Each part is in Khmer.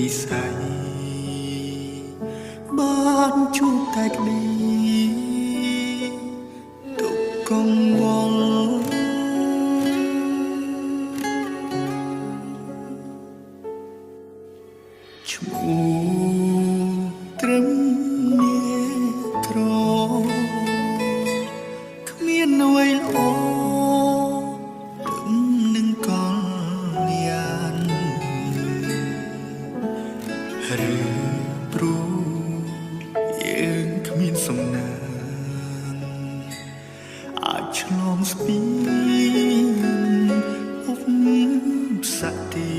និស័យបានជួបតែក្តីទុកកង្វល់ឈ្មោះត្រឹមនេះក្រគ្មានអ្វីល្អនឹងកលយានឬព្រោះយើងគ្មានសំណាងអាចឆ្លងស្ពានឧបសគ្គទេ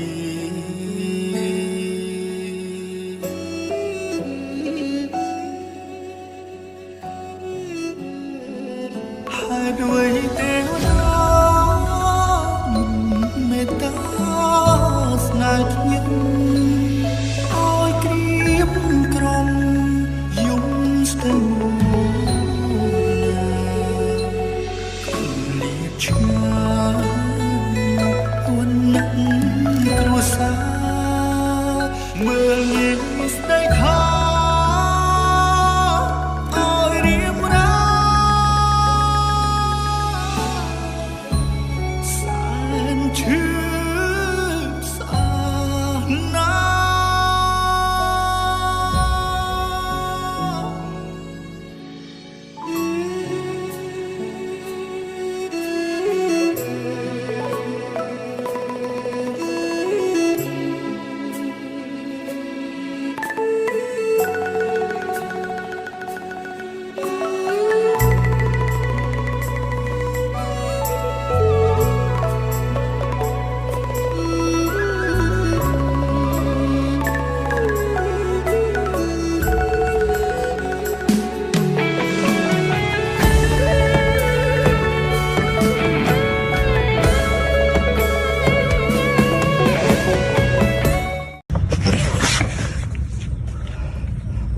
ហើយด้วยទេវតាមេត្តាស្នើខ្ញុំឲ្យក្រៀបក្រំយំស្ទឹងលៀបឆ្ងាយវណ្ណៈគ្រួសារមើលងាយស្ដីថា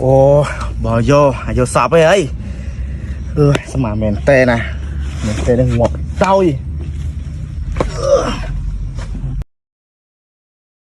អូបើយកសាប់អីស្មាមែនតេណាមែនតេនឹងងាប់តោយ